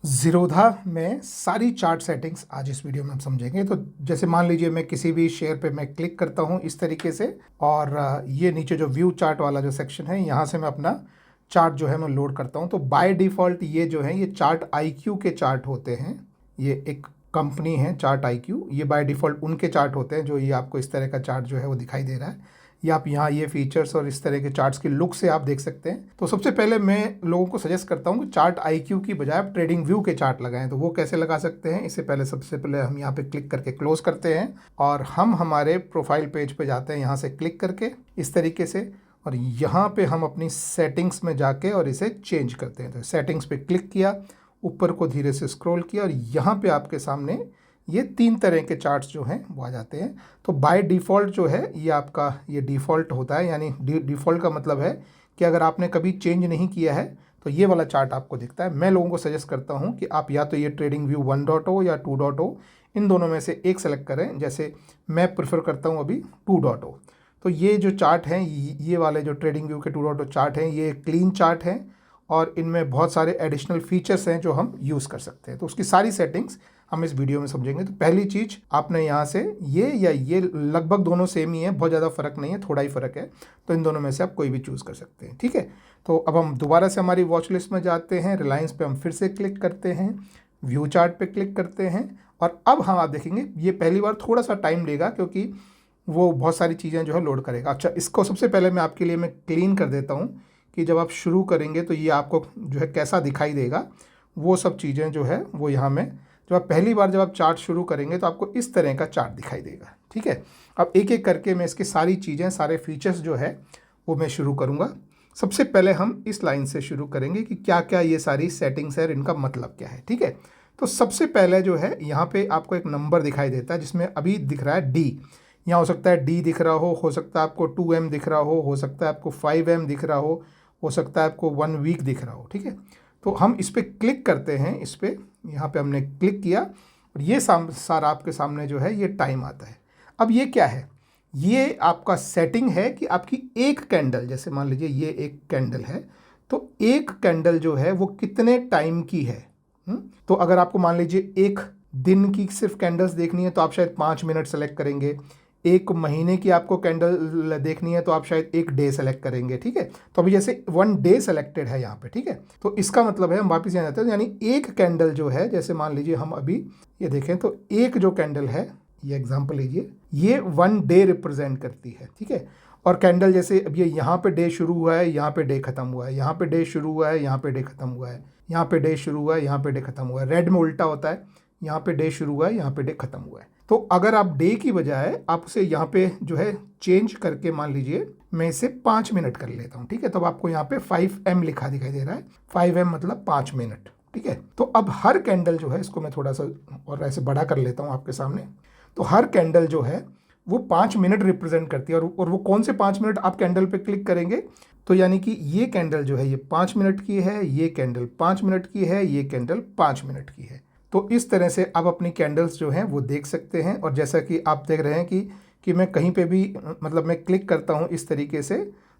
ज़ीरोधा में सारी chart settings आज इस वीडियो में हम समझेंगे। तो जैसे मान लीजिए मैं किसी भी शेयर पे मैं क्लिक करता हूँ इस तरीके से, और ये नीचे जो व्यू चार्ट वाला जो सेक्शन है यहाँ से मैं अपना चार्ट जो है मैं लोड करता हूँ। तो बाय डिफ़ॉल्ट ये जो है ये चार्ट आईक्यू के चार्ट होते हैं। ये एक कंपनी है चार्ट आईक्यू, ये बाय डिफ़ॉल्ट उनके चार्ट होते हैं जो ये आपको इस तरह का चार्ट जो है वो दिखाई दे रहा है। ये आप यहाँ ये फीचर्स और इस तरह के चार्ट्स की लुक से आप देख सकते हैं। तो सबसे पहले मैं लोगों को सजेस्ट करता हूँ कि चार्ट आईक्यू की बजाय आप ट्रेडिंग व्यू के चार्ट लगाएं। तो वो कैसे लगा सकते हैं, इससे पहले सबसे पहले हम यहाँ पे क्लिक करके क्लोज करते हैं और हम हमारे प्रोफाइल पेज पे जाते हैं यहाँ से क्लिक करके इस तरीके से, और यहाँ पे हम अपनी सेटिंग्स में जाके और इसे चेंज करते हैं। तो सेटिंग्स पे क्लिक किया, ऊपर को धीरे से स्क्रॉल किया और यहाँ पे आपके सामने ये 3 तरह के चार्ट्स जो हैं वो आ जाते हैं। तो बाय डिफ़ॉल्ट जो है ये आपका ये डिफ़ॉल्ट होता है, यानी डिफ़ॉल्ट का मतलब है कि अगर आपने कभी चेंज नहीं किया है तो ये वाला चार्ट आपको दिखता है। मैं लोगों को सजेस्ट करता हूँ कि आप या तो ये ट्रेडिंग व्यू 1.0 या 2.0 इन दोनों में से एक सेलेक्ट करें। जैसे मैं प्रेफर करता हूँ अभी 2.0। तो ये जो चार्ट हैं ये वाले जो ट्रेडिंग व्यू के 2.0 चार्ट हैं ये क्लीन चार्ट हैं और इनमें बहुत सारे एडिशनल फीचर्स हैं जो हम यूज़ कर सकते हैं। तो उसकी सारी सेटिंग्स हम इस वीडियो में समझेंगे। तो पहली चीज़ आपने यहाँ से ये लगभग दोनों सेम ही है, बहुत ज़्यादा फ़र्क नहीं है, थोड़ा ही फ़र्क है। तो इन दोनों में से आप कोई भी चूज़ कर सकते हैं, ठीक है। तो अब हम दोबारा से हमारी वॉच लिस्ट में जाते हैं, रिलायंस पे हम फिर से क्लिक करते हैं, व्यू चार्ट पे क्लिक करते हैं और अब हम आप देखेंगे ये पहली बार थोड़ा सा टाइम लेगा क्योंकि वो बहुत सारी चीज़ें जो है लोड करेगा। अच्छा, इसको सबसे पहले मैं आपके लिए मैं क्लीन कर देता हूँ कि जब आप शुरू करेंगे तो ये आपको जो है कैसा दिखाई देगा, वो सब चीज़ें जो है वो यहाँ में जब आप पहली बार जब आप चार्ट शुरू करेंगे तो आपको इस तरह का चार्ट दिखाई देगा, ठीक है। अब एक एक करके मैं इसकी सारी चीज़ें सारे फीचर्स जो है वो मैं शुरू करूँगा। सबसे पहले हम इस लाइन से शुरू करेंगे कि क्या क्या ये सारी सेटिंग्स है, इनका मतलब क्या है, ठीक है। तो सबसे पहले जो है यहाँ पे आपको एक नंबर दिखाई देता है जिसमें अभी दिख रहा है डी। यहाँ हो सकता है डी दिख रहा हो सकता है आपको 2M दिख रहा हो सकता है आपको 5M दिख रहा हो सकता है आपको 1 वीक दिख रहा हो, ठीक है। तो हम इस पर क्लिक करते हैं, इस पर यहाँ पे हमने क्लिक किया और ये सारा आपके सामने जो है ये टाइम आता है। अब ये क्या है, ये आपका सेटिंग है कि आपकी एक कैंडल, जैसे मान लीजिए ये एक कैंडल है तो एक कैंडल जो है वो कितने टाइम की है। तो अगर आपको मान लीजिए एक दिन की सिर्फ कैंडल्स देखनी है तो आप शायद 5 मिनट सेलेक्ट करेंगे। एक महीने की आपको कैंडल देखनी है तो आप शायद एक डे सेलेक्ट करेंगे, ठीक है। तो अभी जैसे 1 डे सेलेक्टेड है यहाँ पे, ठीक है। तो इसका मतलब है हम वापस यहाँ जाते हैं, यानी एक कैंडल जो है, जैसे मान लीजिए हम अभी ये देखें तो एक जो कैंडल है, ये एग्जांपल लीजिए, ये 1 डे रिप्रेजेंट करती है, ठीक है। और कैंडल जैसे अब ये यहाँ पे डे शुरू हुआ है, यहाँ पे डे खत्म हुआ है, यहाँ पे डे शुरू हुआ है, यहाँ पे डे खत्म हुआ है, यहाँ पे डे शुरू हुआ है, यहाँ पे डे खत्म हुआ है। रेड में उल्टा होता है, यहाँ पे डे शुरू हुआ है, यहाँ पे डे खत्म हुआ है। तो अगर आप डे की बजाय आप उसे यहाँ पे जो है चेंज करके, मान लीजिए मैं इसे 5 मिनट कर लेता हूँ, ठीक है। तो आपको यहाँ पे 5M लिखा दिखाई दे रहा है, 5M मतलब 5 मिनट, ठीक है। तो अब हर कैंडल जो है, इसको मैं थोड़ा सा और ऐसे बड़ा कर लेता हूँ आपके सामने, तो हर कैंडल जो है वो 5 मिनट रिप्रेजेंट करती है। और वो कौन से 5 मिनट, आप कैंडल पे क्लिक करेंगे तो यानी कि ये कैंडल जो है ये 5 मिनट की है, ये कैंडल 5 मिनट की है, ये कैंडल 5 मिनट की है। तो इस तरह से आप अपनी कैंडल्स जो हैं वो देख सकते हैं। और जैसा कि आप देख रहे हैं कि मैं कहीं पे भी मतलब मैं क्लिक करता हूँ इस तरीके से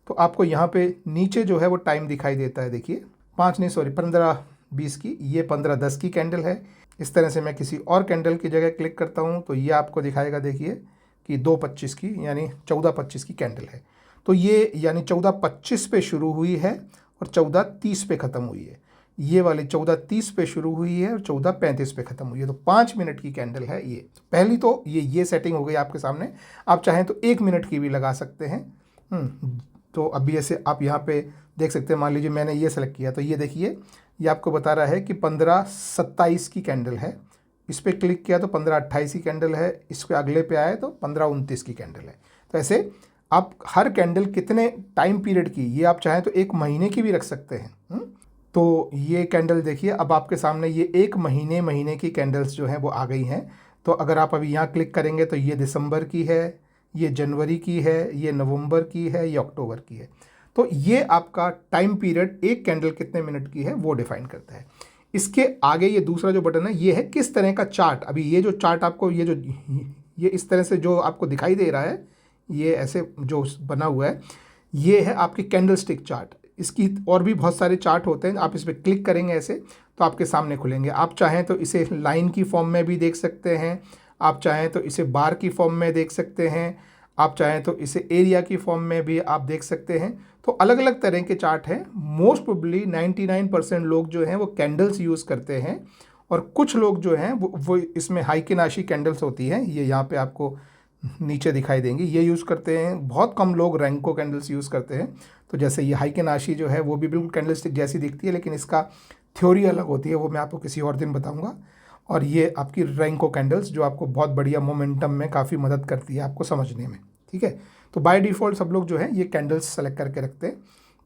तो आपको यहाँ पे नीचे जो है वो टाइम दिखाई देता है। देखिए 15-20 की, ये 15-10 की कैंडल है। इस तरह से मैं किसी और कैंडल की जगह क्लिक करता हूँ तो ये आपको दिखाएगा, देखिए कि 2:25 की यानी 14:25 की कैंडल है। तो ये यानी 14:25 पे शुरू हुई है और 14:30 पे ख़त्म हुई है। ये वाली 14:30 पे शुरू हुई है और 14:35 पे ख़त्म हुई है। तो 5 मिनट की कैंडल है ये। पहली तो ये सेटिंग हो गई आपके सामने। आप चाहें तो 1 मिनट की भी लगा सकते हैं। तो अभी ऐसे आप यहाँ पे देख सकते हैं, मान लीजिए मैंने ये सेलेक्ट किया तो ये देखिए ये आपको बता रहा है कि 15:27 की कैंडल है। इस पर क्लिक किया तो 15:28 की कैंडल है, इस पर अगले पे आए तो 15:29 की कैंडल है। तो ऐसे आप हर कैंडल कितने टाइम पीरियड की, ये आप चाहें तो 1 महीने की भी रख सकते हैं। तो ये कैंडल देखिए अब आपके सामने ये 1 महीने की कैंडल्स जो हैं वो आ गई हैं। तो अगर आप अभी यहाँ क्लिक करेंगे तो ये दिसंबर की है, ये जनवरी की है, ये नवंबर की है, ये अक्टूबर की है। तो ये आपका टाइम पीरियड एक कैंडल कितने मिनट की है वो डिफाइन करता है। इसके आगे ये दूसरा जो बटन है ये है किस तरह का चार्ट। अभी ये जो चार्ट आपको ये इस तरह से जो आपको दिखाई दे रहा है, ये ऐसे जो बना हुआ है, ये है आपकी कैंडल स्टिक चार्ट। इसकी और भी बहुत सारे चार्ट होते हैं, आप इस पर क्लिक करेंगे ऐसे तो आपके सामने खुलेंगे। आप चाहें तो इसे लाइन की फॉर्म में भी देख सकते हैं, आप चाहें तो इसे बार की फॉर्म में देख सकते हैं, आप चाहें तो इसे एरिया की फॉर्म में भी आप देख सकते हैं। तो अलग अलग तरह के चार्ट हैं। मोस्ट प्रोबेबली 99% लोग जो हैं वो कैंडल्स यूज़ करते हैं, और कुछ लोग जो हैं वो इसमें हाइकिनाशी कैंडल्स होती हैं, ये यहाँ पे आपको नीचे दिखाई देंगी, ये यूज़ करते हैं। बहुत कम लोग रैंको कैंडल्स यूज़ करते हैं। तो जैसे ये हाइकिनाशी जो है वो भी बिल्कुल कैंडलस्टिक जैसी दिखती है, लेकिन इसका थ्योरी अलग होती है, वो मैं आपको किसी और दिन बताऊंगा। और ये आपकी रैंको कैंडल्स जो आपको बहुत बढ़िया मोमेंटम में काफ़ी मदद करती है आपको समझने में, ठीक है। तो बाय डिफ़ॉल्ट सब लोग जो है ये कैंडल्स सेलेक्ट करके रखते हैं,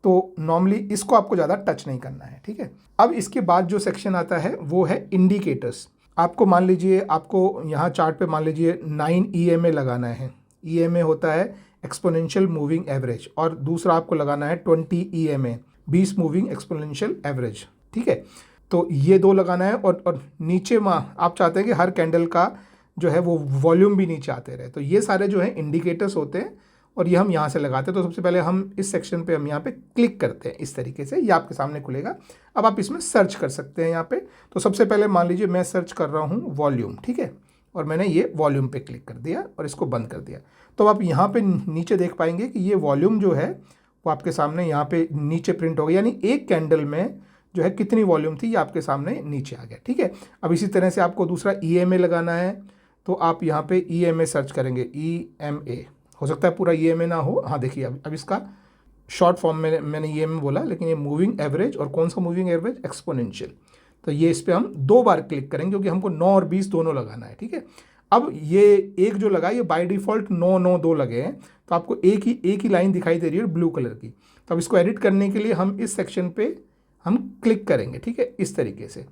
तो नॉर्मली इसको आपको ज़्यादा टच नहीं करना है, ठीक है। अब इसके बाद जो सेक्शन आता है वो है इंडिकेटर्स। आपको मान लीजिए, आपको यहाँ चार्ट पे मान लीजिए 9 EMA लगाना है। EMA होता है एक्सपोनेंशियल मूविंग एवरेज, और दूसरा आपको लगाना है 20 EMA 20 मूविंग एक्सपोनेंशियल एवरेज, ठीक है। तो ये दो लगाना है, और नीचे आप चाहते हैं कि हर कैंडल का जो है वो वॉल्यूम भी नीचे आते रहे। तो ये सारे जो है इंडिकेटर्स होते हैं, और ये हम यहाँ से लगाते हैं। तो सबसे पहले हम इस सेक्शन पे हम यहाँ पे क्लिक करते हैं इस तरीके से, ये आपके सामने खुलेगा। अब आप इसमें सर्च कर सकते हैं यहाँ पे। तो सबसे पहले मान लीजिए मैं सर्च कर रहा हूँ वॉल्यूम, ठीक है, और मैंने ये वॉल्यूम पे क्लिक कर दिया और इसको बंद कर दिया। तो आप यहाँ पे नीचे देख पाएंगे कि ये वॉल्यूम जो है वो आपके सामने यहाँ पे नीचे प्रिंट हो गया, यानी एक कैंडल में जो है कितनी वॉल्यूम थी ये आपके सामने नीचे आ गया, ठीक है। अब इसी तरह से आपको दूसरा EMA लगाना है, तो आप यहाँ पे EMA सर्च करेंगे, EMA। हो सकता है पूरा EMA ना हो, हाँ देखिए अब इसका शॉर्ट फॉर्म में मैंने EMA बोला, लेकिन ये मूविंग एवरेज, और कौन सा मूविंग एवरेज, एक्सपोनेंशियल। तो ये इस पर हम 2 बार क्लिक करेंगे, क्योंकि हमको 9 और 20 दोनों लगाना है, ठीक है। अब ये एक जो लगा ये बाय डिफ़ॉल्ट 9 9 2 लगे हैं, तो आपको एक ही लाइन दिखाई दे रही है ब्लू कलर की। तो अब इसको एडिट करने के लिए हम इस सेक्शन पे हम क्लिक करेंगे, ठीक है, इस तरीके से।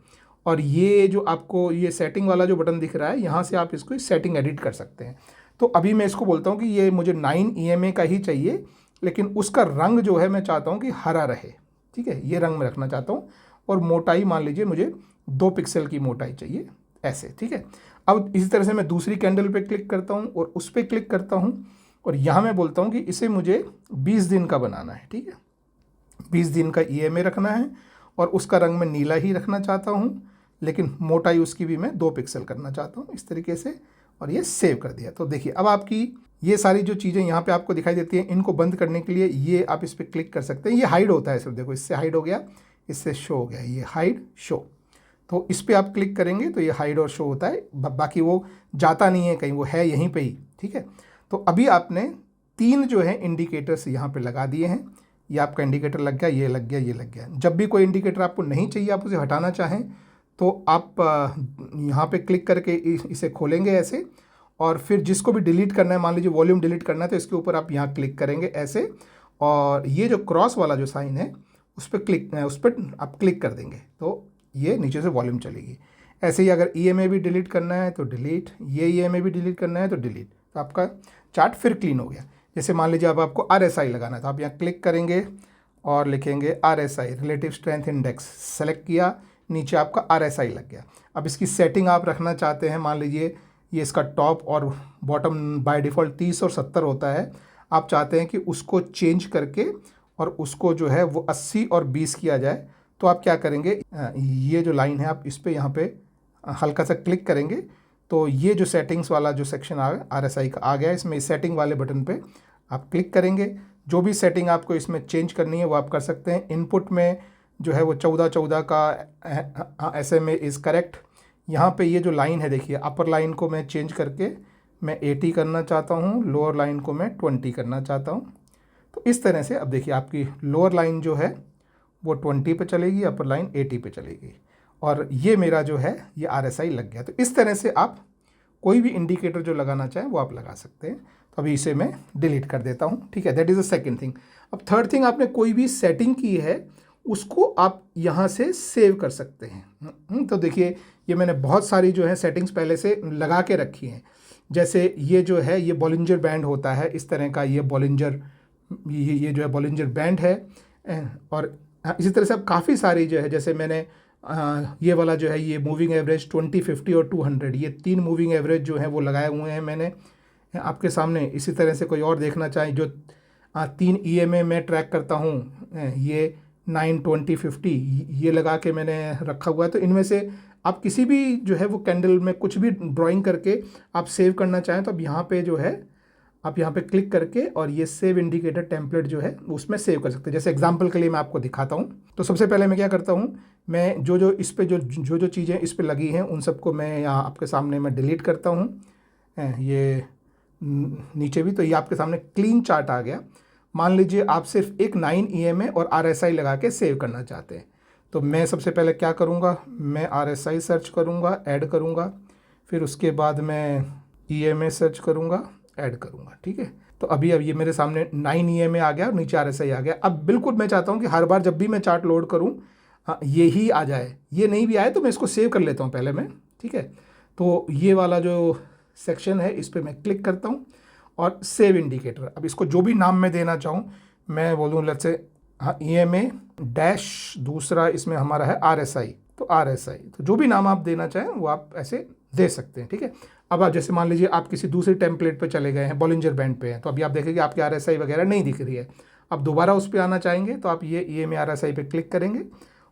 और ये जो आपको ये सेटिंग वाला जो बटन दिख रहा है, यहाँ से आप इसको सेटिंग एडिट कर सकते हैं। तो अभी मैं इसको बोलता हूँ कि ये मुझे 9 EMA का ही चाहिए, लेकिन उसका रंग जो है मैं चाहता हूँ कि हरा रहे, ठीक है, ये रंग मैं रखना चाहता हूँ। और मोटाई मान लीजिए मुझे 2 पिक्सल की मोटाई चाहिए, ऐसे, ठीक है। अब इसी तरह से मैं दूसरी कैंडल पे क्लिक करता हूँ और उस पर क्लिक करता हूँ, और यहाँ मैं बोलता हूँ कि इसे मुझे 20 दिन का बनाना है, ठीक है, 20 दिन का EMA रखना है, और उसका रंग मैं नीला ही रखना चाहता हूँ, लेकिन मोटाई उसकी भी मैं 2 पिक्सल करना चाहता हूँ, इस तरीके से। और ये सेव कर दिया। तो देखिए अब आपकी ये सारी जो चीज़ें यहाँ पे आपको दिखाई देती हैं, इनको बंद करने के लिए ये आप इस पर क्लिक कर सकते हैं। ये हाइड होता है सिर्फ, देखो इससे हाइड हो गया, इससे शो हो गया, ये हाइड शो। तो इस पर आप क्लिक करेंगे तो ये हाइड और शो होता है, बाकी वो जाता नहीं है कहीं, वो है यहीं पर ही, ठीक है। तो अभी आपने 3 जो है इंडिकेटर्स यहाँ पर लगा दिए हैं। ये आपका इंडिकेटर लग गया, ये लग गया, ये लग गया। जब भी कोई इंडिकेटर आपको नहीं चाहिए, आप उसे हटाना चाहें, तो आप यहाँ पे क्लिक करके इसे खोलेंगे ऐसे, और फिर जिसको भी डिलीट करना है, मान लीजिए वॉल्यूम डिलीट करना है, तो इसके ऊपर आप यहाँ क्लिक करेंगे ऐसे, और ये जो क्रॉस वाला जो साइन है उस पर आप क्लिक कर देंगे, तो ये नीचे से वॉल्यूम चलेगी। ऐसे ही अगर EMA भी डिलीट करना है तो डिलीट, ये EMA भी डिलीट करना है तो डिलीट, तो आपका चार्ट फिर क्लीन हो गया। जैसे मान लीजिए अब आपको RSI लगाना है, तो आप यहाँ क्लिक करेंगे और लिखेंगे RSI, relative strength index, select किया, नीचे आपका RSI लग गया। अब इसकी सेटिंग आप रखना चाहते हैं, मान लीजिए ये इसका टॉप और बॉटम बाय डिफ़ॉल्ट 30 और 70 होता है, आप चाहते हैं कि उसको चेंज करके और उसको जो है वो 80 और 20 किया जाए। तो आप क्या करेंगे, ये जो लाइन है आप इस पर यहाँ पे हल्का सा क्लिक करेंगे, तो ये जो सेटिंग्स वाला जो सेक्शन RSI का आ गया, इसमें इस सेटिंग वाले बटन पे आप क्लिक करेंगे। जो भी सेटिंग आपको इसमें चेंज करनी है वो आप कर सकते हैं। इनपुट में जो है वो 14 का SMA इज़ करेक्ट। यहाँ पे ये जो लाइन है देखिए, अपर लाइन को मैं चेंज करके मैं 80 करना चाहता हूँ, लोअर लाइन को मैं 20 करना चाहता हूँ। तो इस तरह से अब देखिए आपकी लोअर लाइन जो है वो 20 पे चलेगी, अपर लाइन 80 पे चलेगी, और ये मेरा जो है ये RSI लग गया। तो इस तरह से आप कोई भी इंडिकेटर जो लगाना चाहें वो आप लगा सकते हैं। तो अभी इसे मैं डिलीट कर देता हूँ, ठीक है, that is the second thing. अब थर्ड थिंग, आपने कोई भी सेटिंग की है उसको आप यहाँ से सेव कर सकते हैं। तो देखिए ये मैंने बहुत सारी जो है सेटिंग्स पहले से लगा के रखी हैं। जैसे ये जो है ये बॉलिंजर बैंड होता है इस तरह का, ये बॉलिंजर ये जो है बॉलिंजर बैंड है। और इसी तरह से अब काफ़ी सारी जो है, जैसे मैंने ये वाला जो है ये मूविंग एवरेज 20, 50 और 200, ये 3 मूविंग एवरेज जो है वो लगाए हुए हैं मैंने आपके सामने। इसी तरह से कोई और देखना चाहें जो 3 EMA मैं ट्रैक करता हूँ, ये 9, 20, 50 ये लगा के मैंने रखा हुआ है। तो इनमें से आप किसी भी जो है वो कैंडल में कुछ भी ड्राइंग करके आप सेव करना चाहें तो अब यहाँ पे जो है आप यहाँ पे क्लिक करके और ये सेव इंडिकेटर टेम्पलेट जो है उसमें सेव कर सकते हैं। जैसे एग्जांपल के लिए मैं आपको दिखाता हूँ। तो सबसे पहले मैं क्या करता हूँ, मैं जो इस पे जो चीज़ें इस पे लगी हैं उन सबको मैं यहाँ आपके सामने मैं डिलीट करता हूँ। ये नीचे भी, तो ये आपके सामने क्लीन चार्ट आ गया। मान लीजिए आप सिर्फ एक 9 EMA और RSI लगा के सेव करना चाहते हैं, तो मैं सबसे पहले क्या करूँगा, मैं RSI सर्च करूँगा, ऐड करूँगा, फिर उसके बाद मैं EMA सर्च करूँगा, ऐड करूँगा। ठीक है, तो अब ये मेरे सामने 9 EMA आ गया और नीचे RSI आ गया। अब बिल्कुल मैं चाहता हूँ कि हर बार जब भी मैं चार्ट लोड करूँ ये ही आ जाए, ये नहीं भी आए तो मैं इसको सेव कर लेता हूँ पहले मैं। ठीक है, तो ये वाला जो सेक्शन है इस पर मैं क्लिक करता हूँ और सेव इंडिकेटर, अब इसको जो भी नाम मैं देना चाहूँ मैं बोलूँ लेट्स से EMA डैश, दूसरा इसमें हमारा है RSI, तो RSI, तो जो भी नाम आप देना चाहें वो आप ऐसे दे सकते हैं। ठीक है, अब आप जैसे मान लीजिए आप किसी दूसरे टेम्पलेट पे चले गए हैं, बॉलिंजर बैंड पे हैं, तो अभी आप देखेंगे आपकी RSI वगैरह नहीं दिख रही है। अब दोबारा उस पर आना चाहेंगे तो आप ये EMA RSI पे क्लिक करेंगे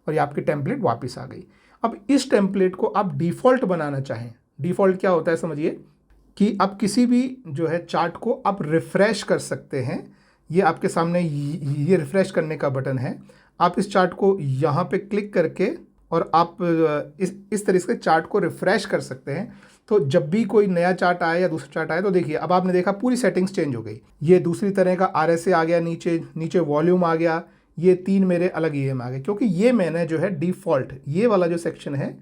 और ये आपकी टेम्पलेट वापस आ गई। अब इस टेम्पलेट को आप डिफ़ॉल्ट बनाना चाहें, डिफ़ॉल्ट क्या होता है समझिए कि आप किसी भी जो है चार्ट को आप रिफ़्रेश कर सकते हैं। ये आपके सामने ये रिफ़्रेश करने का बटन है। आप इस चार्ट को यहाँ पे क्लिक करके और आप इस तरीके से चार्ट को रिफ़्रेश कर सकते हैं। तो जब भी कोई नया चार्ट आए या दूसरा चार्ट आए तो देखिए अब आपने देखा पूरी सेटिंग्स चेंज हो गई। ये दूसरी तरह का RSA आ गया, नीचे वॉल्यूम आ गया, ये 3 मेरे अलग EM आ गए, क्योंकि ये मैंने जो है डिफ़ॉल्ट, ये वाला जो सेक्शन है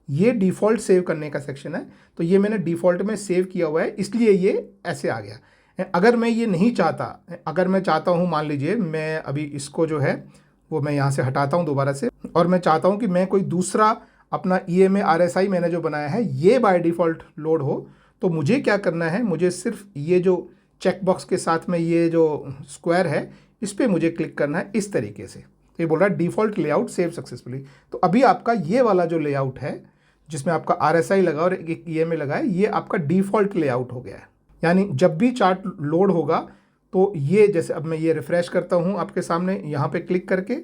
ये डिफ़ॉल्ट सेव करने का सेक्शन है, तो ये मैंने डिफ़ॉल्ट में सेव किया हुआ है, इसलिए ये ऐसे आ गया। अगर मैं ये नहीं चाहता, अगर मैं चाहता हूँ, मान लीजिए मैं अभी इसको जो है वो मैं यहाँ से हटाता हूँ दोबारा से, और मैं चाहता हूँ कि मैं कोई दूसरा अपना EMA RSI मैंने जो बनाया है ये बाय डिफ़ॉल्ट लोड हो, तो मुझे क्या करना है, मुझे सिर्फ ये जो चेक बॉक्स के साथ में ये जो स्क्वायर है इस पर मुझे क्लिक करना है इस तरीके से। तो ये बोल रहा है डिफ़ॉल्ट लेआउट सेव सक्सेसफुली। तो अभी आपका ये वाला जो लेआउट है जिसमें आपका RSI लगा और एक EMA लगा है, ये आपका डिफ़ॉल्ट लेआउट हो गया है। यानी जब भी चार्ट लोड होगा तो ये, जैसे अब मैं ये रिफ़्रेश करता हूँ आपके सामने यहाँ पे क्लिक करके,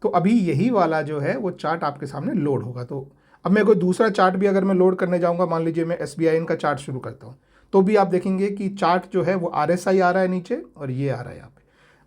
तो अभी यही वाला जो है वो चार्ट आपके सामने लोड होगा। तो अब मैं कोई दूसरा चार्ट भी अगर मैं लोड करने जाऊँगा, मान लीजिए मैं SBIN का चार्ट शुरू करता हूँ, तो भी आप देखेंगे कि चार्ट जो है वो RSI आ रहा है नीचे और ये आ रहा है यहाँ पे।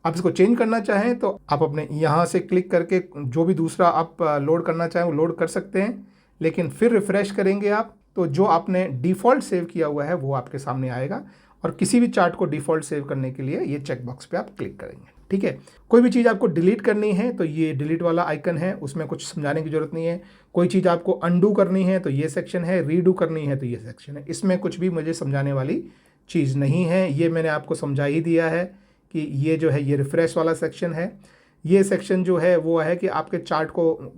आप इसको चेंज करना चाहें तो आप अपने यहाँ से क्लिक करके जो भी दूसरा आप लोड करना चाहें वो लोड कर सकते हैं, लेकिन फिर रिफ़्रेश करेंगे आप तो जो आपने डिफ़ॉल्ट सेव किया हुआ है वो आपके सामने आएगा। और किसी भी चार्ट को डिफ़ॉल्ट सेव करने के लिए ये चेक बॉक्स पे आप क्लिक करेंगे। ठीक है, कोई भी चीज़ आपको डिलीट करनी है तो ये डिलीट वाला आइकन है, उसमें कुछ समझाने की ज़रूरत नहीं है। कोई चीज़ आपको अंडू करनी है तो ये सेक्शन है, रीडू करनी है तो ये सेक्शन है। इसमें कुछ भी मुझे समझाने वाली चीज़ नहीं है, ये मैंने आपको समझा ही दिया है कि ये जो है ये रिफ़्रेश वाला सेक्शन है। ये सेक्शन जो है वो है कि आपके चार्ट को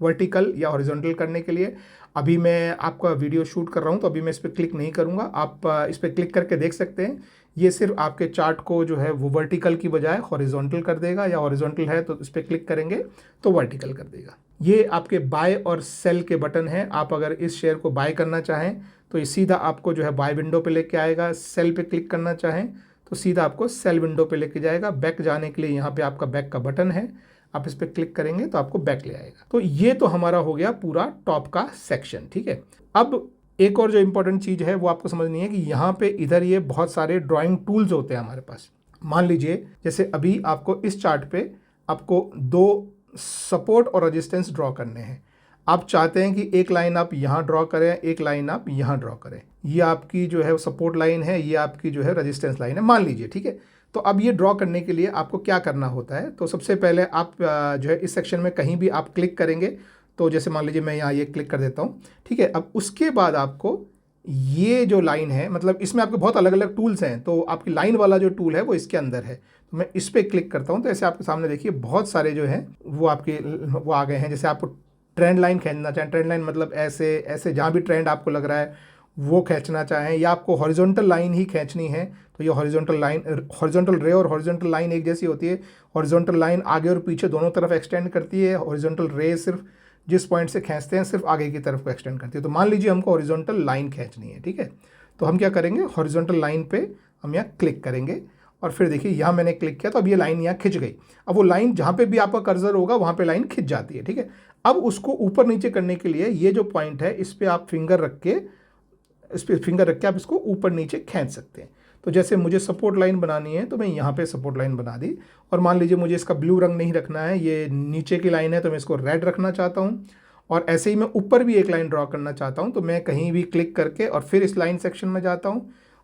वर्टिकल या हॉरिजॉन्टल करने के लिए। अभी मैं आपका वीडियो शूट कर रहा हूँ तो अभी मैं इस पर क्लिक नहीं करूँगा, आप इस पर क्लिक करके देख सकते हैं। ये सिर्फ आपके चार्ट को जो है वो वर्टिकल की बजाय हॉरिजॉन्टल कर देगा, या हॉरिजॉन्टल है तो इस पर क्लिक करेंगे तो वर्टिकल कर देगा। ये आपके बाय और सेल के बटन हैं। आप अगर इस शेयर को बाय करना चाहें तो ये सीधा आपको जो है बाय विंडो पे लेके आएगा। सेल पे क्लिक करना चाहें तो सीधा आपको सेल विंडो पे लेके जाएगा। बैक जाने के लिए यहाँ पे आपका बैक का बटन है, आप इस पर क्लिक करेंगे तो आपको बैक ले आएगा। तो ये तो हमारा हो गया पूरा टॉप का सेक्शन। ठीक है, अब एक और जो इम्पोर्टेंट चीज़ है वो आपको समझनी है कि यहाँ पे इधर ये बहुत सारे ड्राइंग टूल्स होते हैं हमारे पास। मान लीजिए जैसे अभी आपको इस चार्ट पे आपको 2 सपोर्ट और रेजिस्टेंस ड्रॉ करने हैं। आप चाहते हैं कि एक लाइन आप यहाँ ड्रॉ करें, एक लाइन आप यहाँ ड्रॉ करें। ये आपकी जो है सपोर्ट लाइन है, ये आपकी जो है रेजिस्टेंस लाइन है मान लीजिए। ठीक है, तो अब ये ड्रॉ करने के लिए आपको क्या करना होता है, तो सबसे पहले आप जो है इस सेक्शन में कहीं भी आप क्लिक करेंगे, तो जैसे मान लीजिए मैं यहाँ ये क्लिक कर देता हूँ। ठीक है, अब उसके बाद आपको ये जो लाइन है, मतलब इसमें आपके बहुत अलग अलग टूल्स हैं, तो आपकी लाइन वाला जो टूल है वो इसके अंदर है। तो मैं इस पर क्लिक करता हूँ तो ऐसे आपके सामने देखिए बहुत सारे जो हैं वो आ गए हैं। जैसे आपको ट्रेंड लाइन खींचना चाहें, ट्रेंड लाइन मतलब ऐसे ऐसे जहाँ भी ट्रेंड आपको लग रहा है वो खींचना चाहें, या आपको हॉरिजॉन्टल लाइन ही खींचनी है तो ये हॉरिजॉन्टल लाइन, हॉरिजॉन्टल रे और हॉरिजॉन्टल लाइन एक जैसी होती है। हॉरिजॉन्टल लाइन आगे और पीछे दोनों तरफ एक्सटेंड करती है, हॉरिजॉन्टल रे सिर्फ जिस पॉइंट से खींचते हैं सिर्फ आगे की तरफ को एक्सटेंड करती है। तो मान लीजिए हमको हॉरिजॉन्टल लाइन खींचनी है। ठीक है, तो हम क्या करेंगे, हॉरिजॉन्टल लाइन पे हम यहाँ क्लिक करेंगे और फिर देखिए यहाँ मैंने क्लिक किया तो अब ये लाइन यहाँ खिंच गई। अब वो लाइन जहाँ पे भी आपका कर्सर होगा वहाँ पे लाइन खिंच जाती है, ठीक है। अब उसको ऊपर नीचे करने के लिए ये जो पॉइंट है इस पर आप फिंगर रख के आप इसको ऊपर नीचे खींच सकते हैं। तो जैसे मुझे सपोर्ट लाइन बनानी है तो मैं यहाँ पे सपोर्ट लाइन बना दी, और मान लीजिए मुझे इसका ब्लू रंग नहीं रखना है, ये नीचे की लाइन है तो मैं इसको रेड रखना चाहता हूँ, और ऐसे ही मैं ऊपर भी एक लाइन ड्रॉ करना चाहता हूँ तो मैं कहीं भी क्लिक करके और फिर इस लाइन सेक्शन में जाता हूँ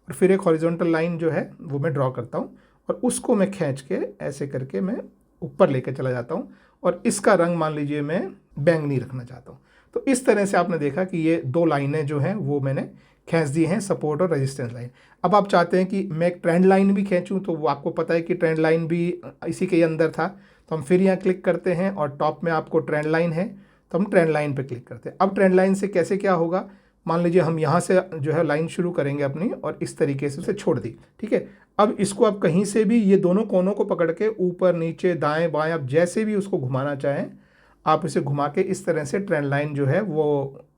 और फिर एक हॉरिजॉन्टल लाइन जो है वो मैं ड्रॉ करता हूँ और उसको मैं खींच के ऐसे करके मैं ऊपर लेकर चला जाता हूँ, और इसका रंग मान लीजिए मैं बैंगनी रखना चाहता हूँ। तो इस तरह से आपने देखा कि ये दो लाइनें जो हैं वो मैंने खींच दी हैं, सपोर्ट और रेजिस्टेंस लाइन। अब आप चाहते हैं कि मैं एक ट्रेंड लाइन भी खींचूं, तो वो आपको पता है कि ट्रेंड लाइन भी इसी के अंदर था, तो हम फिर यहाँ क्लिक करते हैं और टॉप में आपको ट्रेंड लाइन है तो हम ट्रेंड लाइन पे क्लिक करते हैं। अब ट्रेंड लाइन से कैसे क्या होगा, मान लीजिए हम यहाँ से जो है लाइन शुरू करेंगे अपनी और इस तरीके से उसे छोड़ दी, ठीक है। अब इसको आप कहीं से भी ये दोनों कोनों को पकड़ के ऊपर नीचे दाएं बाएं आप जैसे भी उसको घुमाना चाहें आप इसे घुमा के इस तरह से ट्रेंड लाइन जो है वो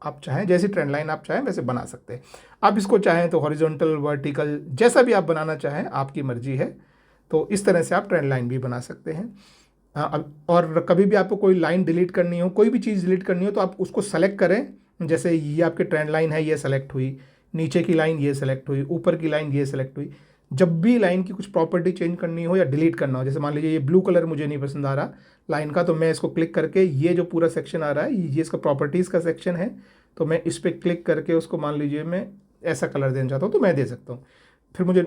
आप चाहें जैसी ट्रेंड लाइन आप चाहें वैसे बना सकते हैं। आप इसको चाहें तो हॉरिजॉन्टल वर्टिकल जैसा भी आप बनाना चाहें आपकी मर्जी है, तो इस तरह से आप ट्रेंड लाइन भी बना सकते हैं। और कभी भी आपको कोई लाइन डिलीट करनी हो, कोई भी चीज़ डिलीट करनी हो तो आप उसको सेलेक्ट करें, जैसे ये आपकी ट्रेंड लाइन है ये सेलेक्ट हुई, नीचे की लाइन ये सेलेक्ट हुई, ऊपर की लाइन ये सेलेक्ट हुई। जब भी लाइन की कुछ प्रॉपर्टी चेंज करनी हो या डिलीट करना हो, जैसे मान लीजिए ये ब्लू कलर मुझे नहीं पसंद आ रहा लाइन का, तो मैं इसको क्लिक करके ये जो पूरा सेक्शन आ रहा है ये इसका प्रॉपर्टीज़ का सेक्शन है, तो मैं इस पर क्लिक करके उसको मान लीजिए मैं ऐसा कलर देना चाहता हूँ तो मैं दे सकता हूँ। फिर मुझे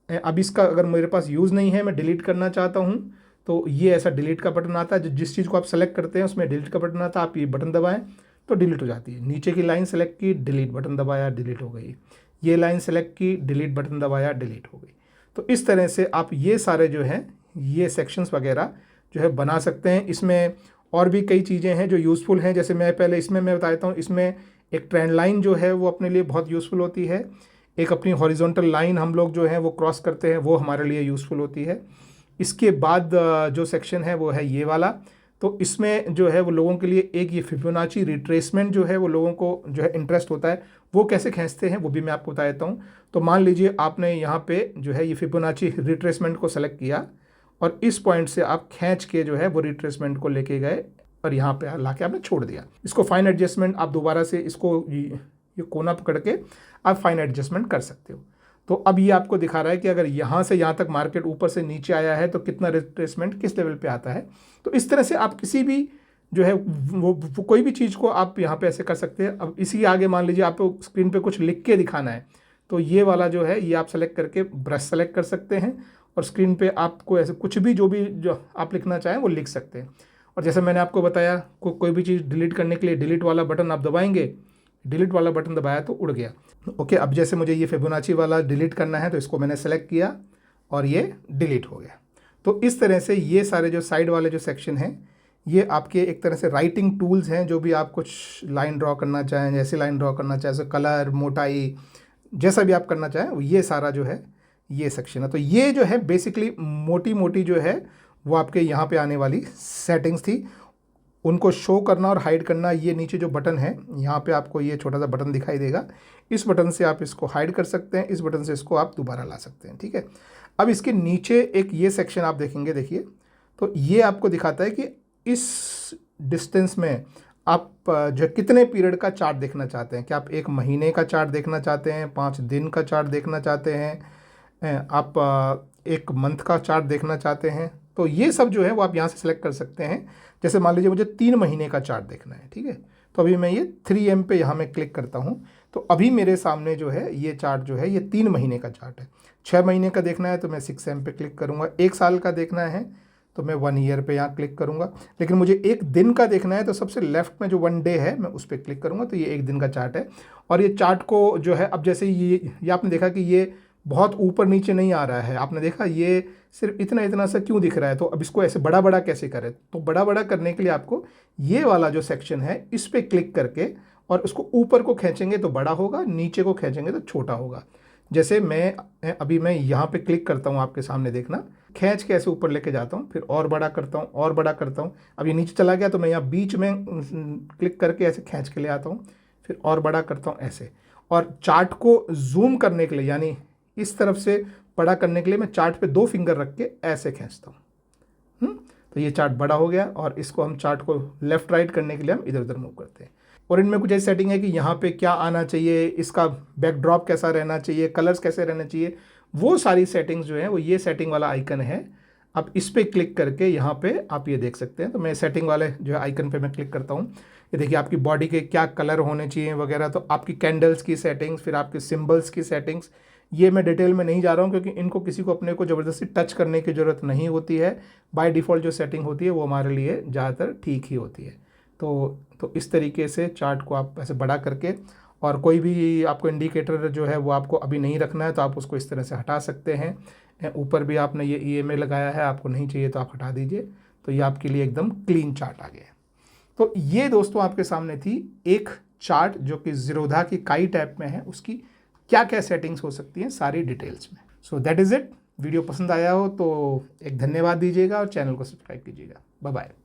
अब इसका अगर मेरे पास यूज़ नहीं है, मैं डिलीट करना चाहता हूँ, तो ये ऐसा डिलीट का बटन आता है, जिस चीज़ को आप सेलेक्ट करते हैं उसमें डिलीट का बटन आता है, आप ये बटन दबाएं तो डिलीट हो जाती है। नीचे की लाइन सेलेक्ट की, डिलीट बटन दबाया, डिलीट हो गई। ये लाइन सेलेक्ट की, डिलीट बटन दबाया, डिलीट हो गई। तो इस तरह से आप ये सारे जो हैं ये सेक्शंस वगैरह जो है बना सकते हैं। इसमें और भी कई चीज़ें हैं जो यूज़फुल हैं, जैसे मैं पहले इसमें मैं बता देता हूँ। इसमें एक ट्रेंड लाइन जो है वो अपने लिए बहुत यूज़फुल होती है, एक अपनी हॉरिजॉन्टल लाइन हम लोग जो है वो क्रॉस करते हैं वो हमारे लिए यूज़फुल होती है। इसके बाद जो सेक्शन है वो है ये वाला, तो इसमें जो है वो लोगों के लिए एक ये फिबोनाची रिट्रेसमेंट जो है वो लोगों को जो है इंटरेस्ट होता है, वो कैसे खींचते हैं वो भी मैं आपको बता देता हूँ। तो मान लीजिए आपने यहाँ पे जो है ये फिबोनाची रिट्रेसमेंट को सेलेक्ट किया और इस पॉइंट से आप खींच के जो है वो रिट्रेसमेंट को लेके गए और यहाँ पे ला के आपने छोड़ दिया। इसको फाइन एडजस्टमेंट आप दोबारा से इसको ये कोना पकड़ के आप फाइन एडजस्टमेंट कर सकते हो। तो अब ये आपको दिखा रहा है कि अगर यहाँ से यहाँ तक मार्केट ऊपर से नीचे आया है तो कितना रिट्रेसमेंट किस लेवल पे आता है। तो इस तरह से आप किसी भी जो है वो कोई भी चीज़ को आप यहाँ पे ऐसे कर सकते हैं। अब इसी आगे मान लीजिए आपको स्क्रीन पे कुछ लिख के दिखाना है, तो ये वाला जो है ये आप सेलेक्ट करके ब्रश सेलेक्ट कर सकते हैं और स्क्रीन पे आपको ऐसे कुछ भी जो आप लिखना चाहें वो लिख सकते हैं। और जैसे मैंने आपको बताया कोई भी चीज़ डिलीट करने के लिए डिलीट वाला बटन आप दबाएंगे, डिलीट वाला बटन दबाया तो उड़ गया। ओके, अब जैसे मुझे ये फिबोनाची वाला डिलीट करना है तो इसको मैंने सेलेक्ट किया और ये डिलीट हो गया। तो इस तरह से ये सारे जो साइड वाले जो सेक्शन हैं ये आपके एक तरह से राइटिंग टूल्स हैं। जो भी आप कुछ लाइन ड्रॉ करना चाहें, जैसे लाइन ड्रॉ करना चाहें, जैसे कलर, मोटाई, जैसा भी आप करना चाहें, ये सारा जो है ये सेक्शन है। तो ये जो है बेसिकली मोटी मोटी जो है वो आपके यहाँ पे आने वाली सेटिंग्स थी। उनको शो करना और हाइड करना, ये नीचे जो बटन है यहाँ पे आपको ये छोटा सा बटन दिखाई देगा, इस बटन से आप इसको हाइड कर सकते हैं, इस बटन से इसको आप दोबारा ला सकते हैं, ठीक है। अब इसके नीचे एक ये सेक्शन आप देखेंगे, देखिए, तो ये आपको दिखाता है कि इस डिस्टेंस में आप जो कितने पीरियड का चार्ट देखना चाहते हैं। क्या आप 1 महीने का चार्ट देखना चाहते हैं, 5 दिन का चार्ट देखना चाहते हैं, आप 1 मंथ का चार्ट देखना चाहते हैं। तो ये सब जो है वो आप यहाँ से सेलेक्ट कर सकते हैं। जैसे मान लीजिए मुझे 3 महीने का चार्ट देखना है, ठीक है, तो अभी मैं ये 3M पे यहाँ मैं क्लिक करता हूँ, तो अभी मेरे सामने जो है ये चार्ट जो है ये 3 महीने का चार्ट है। 6 महीने का देखना है तो मैं 6M पे क्लिक करूँगा, 1 साल का देखना है तो मैं 1 ईयर पे यहाँ क्लिक करूँगा, लेकिन मुझे 1 दिन का देखना है तो सबसे लेफ्ट में जो 1 डे है मैं उस पर क्लिक करूँगा, तो ये 1 दिन का चार्ट है। और ये चार्ट को जो है अब जैसे ये आपने देखा कि ये बहुत ऊपर नीचे नहीं आ रहा है, आपने देखा ये सिर्फ इतना इतना सा क्यों दिख रहा है। तो अब इसको ऐसे बड़ा बड़ा कैसे करें, तो बड़ा बड़ा करने के लिए आपको ये वाला जो सेक्शन है इस पर क्लिक करके और उसको ऊपर को खींचेंगे तो बड़ा होगा, नीचे को खींचेंगे तो छोटा होगा। जैसे मैं यहाँ पे क्लिक करता हूँ, आपके सामने देखना, खींच के ऐसे ऊपर लेके जाता हूँ, फिर और बड़ा करता हूँ और बड़ा करता हूँ। अब ये नीचे चला गया तो मैं यहाँ बीच में क्लिक करके ऐसे खींच के ले आता हूँ, फिर और बड़ा करता हूँ ऐसे। और चार्ट को जूम करने के लिए, यानी इस तरफ से बड़ा करने के लिए मैं चार्ट पे 2 फिंगर रख के ऐसे खींचता हूँ। तो ये चार्ट बड़ा हो गया और इसको हम चार्ट को लेफ्ट राइट करने के लिए हम इधर उधर मूव करते हैं। और इनमें कुछ ऐसी सेटिंग है कि यहाँ पे क्या आना चाहिए, इसका बैकड्रॉप कैसा रहना चाहिए, कलर्स कैसे रहने चाहिए, वो सारी सेटिंग्स जो है वो ये सेटिंग वाला आइकन है। अब इस पर क्लिक करके यहाँ पे आप ये देख सकते हैं। तो मैं सेटिंग वाले जो है आइकन पे मैं क्लिक करता हूँ। ये देखिए आपकी बॉडी के क्या कलर होने चाहिए वगैरह, तो आपकी कैंडल्स की सेटिंग्स, फिर आपके सिम्बल्स की सेटिंग्स, ये मैं डिटेल में नहीं जा रहा हूँ क्योंकि इनको किसी को अपने को ज़बरदस्ती टच करने की ज़रूरत नहीं होती है। बाय डिफ़ॉल्ट जो सेटिंग होती है वो हमारे लिए ज़्यादातर ठीक ही होती है। तो इस तरीके से चार्ट को आप ऐसे बड़ा करके, और कोई भी आपको इंडिकेटर जो है वो आपको अभी नहीं रखना है तो आप उसको इस तरह से हटा सकते हैं। ऊपर भी आपने ये EMA लगाया है, आपको नहीं चाहिए तो आप हटा दीजिए। तो ये आपके लिए एकदम क्लीन चार्ट आ गया। तो ये दोस्तों आपके सामने थी एक चार्ट जो कि ज़ीरोधा की काइट ऐप में है, उसकी क्या क्या सेटिंग्स हो सकती हैं सारी डिटेल्स में। So that is it. Video पसंद आया हो तो एक धन्यवाद दीजिएगा और चैनल को सब्सक्राइब कीजिएगा। Bye bye.